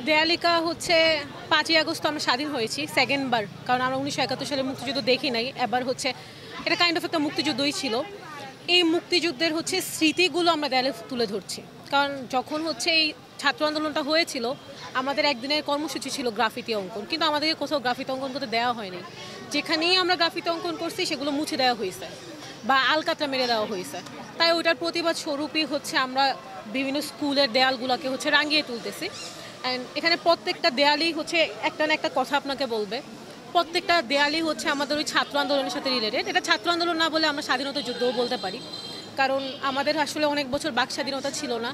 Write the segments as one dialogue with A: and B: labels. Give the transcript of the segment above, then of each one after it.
A: দেয়ালিকা হচ্ছে 5ই আগস্ট আমরা স্বাধীন হয়েছি সেকেন্ড বার, কারণ আমরা 1971 সালে মুক্তিযুদ্ধ দেখি নাই, এবার হচ্ছে এটা কাইন্ড অফ একটা মুক্তিযুদ্ধই ছিল। এই মুক্তিযুদ্ধের হচ্ছে স্মৃতিগুলো আমরা দেয়ালে তুলে ধরছি, কারণ যখন হচ্ছে এই ছাত্র আন্দোলনটা হয়েছিল আমাদের একদিনের কর্মসূচি ছিল গ্রাফিতি অঙ্কন, কিন্তু আমাদেরকে কোথাও গ্রাফিতি অঙ্কন করতে দেওয়া হয়নি। যেখানেই আমরা গ্রাফিতি অঙ্কন করছি সেগুলো মুছে দেওয়া হয়েছে বা আলকাতরা মেরে দেওয়া হয়েছে। তাই ওইটার প্রতিবাদ স্বরূপই হচ্ছে আমরা বিভিন্ন স্কুলের দেয়ালগুলোকে হচ্ছে রাঙিয়ে তুলতেছি। অ্যান্ড এখানে প্রত্যেকটা দেয়ালই হচ্ছে একটা না একটা কথা আপনাকে বলবে। প্রত্যেকটা দেয়ালই হচ্ছে আমাদের ওই ছাত্র আন্দোলনের সাথে রিলেটেড। এটা ছাত্র আন্দোলন না বলে আমরা স্বাধীনতা যুদ্ধও বলতে পারি, কারণ আমাদের আসলে অনেক বছর বাক স্বাধীনতা ছিল না।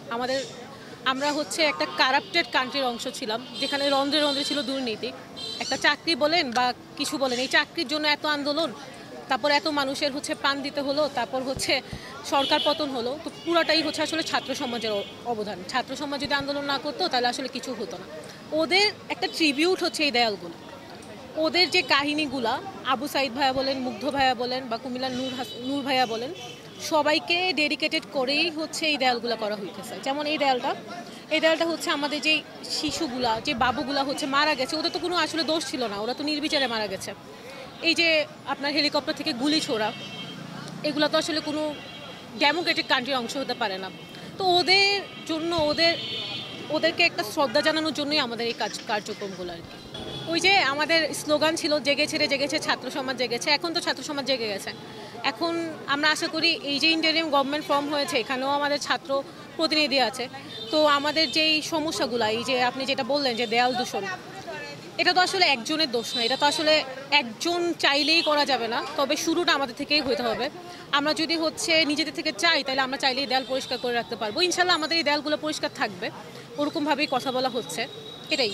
A: আমরা হচ্ছে একটা কারাপ্টেড কান্ট্রির অংশ ছিলাম, যেখানে রন্ধ্রে রন্ধ্রে ছিল দুর্নীতি। একটা চাকরি বলেন বা কিছু বলেন, এই চাকরির জন্য এত আন্দোলন, তারপর এত মানুষের হচ্ছে প্রাণ দিতে হলো, তারপর হচ্ছে সরকার পতন হলো। তো পুরাটাই হচ্ছে আসলে ছাত্র সমাজের অবদান। ছাত্র সমাজ যদি আন্দোলন না করতো তাহলে আসলে কিছু হতো না। ওদের একটা ট্রিবিউট হচ্ছে এই দেয়ালগুলো। ওদের যে কাহিনীগুলা, আবু সাইদ ভাইয়া বলেন, মুগ্ধ ভাইয়া বলেন বা কুমিল্লার নূর ভাইয়া বলেন, সবাইকে ডেডিকেটেড করেই হচ্ছে এই দেয়ালগুলো করা হইতেছে। যেমন এই দেয়ালটা হচ্ছে আমাদের যে শিশুগুলা, যে বাবুগুলা হচ্ছে মারা গেছে, ওদের তো কোনো আসলে দোষ ছিল না, ওরা তো নির্বিচারে মারা গেছে। এই যে আপনার হেলিকপ্টার থেকে গুলি ছোড়া, এগুলো তো আসলে কোনো ডেমোক্রেটিক কান্ট্রির অংশ হতে পারে না। তো ওদের জন্য ওদেরকে একটা শ্রদ্ধা জানানোর জন্যই আমাদের এই কার্যক্রমগুলো আর কি। ওই যে আমাদের স্লোগান ছিল জেগেছে রে জেগেছে, ছাত্র সমাজ জেগেছে। এখন তো ছাত্র সমাজ জেগে গেছে। এখন আমরা আশা করি এই যে ইন্টারিম গভর্নমেন্ট ফর্ম হয়েছে, এখানেও আমাদের ছাত্র প্রতিনিধি আছে। তো আমাদের যেই সমস্যাগুলো, এই যে আপনি যেটা বললেন যে দেয়াল দূষণ, এটা তো আসলে একজনের দোষ না, এটা তো আসলে একজন চাইলেই করা যাবে না। তবে শুরুটা আমাদের থেকেই হতে হবে। আমরা যদি হচ্ছে নিজেদের থেকে চাই, তাহলে আমরা চাইলেই দেয়াল পরিষ্কার করে রাখতে পারবো। ইনশাল্লাহ আমাদের এই দেয়ালগুলো পরিষ্কার থাকবে, ওরকমভাবেই কথা বলা হচ্ছে, এটাই।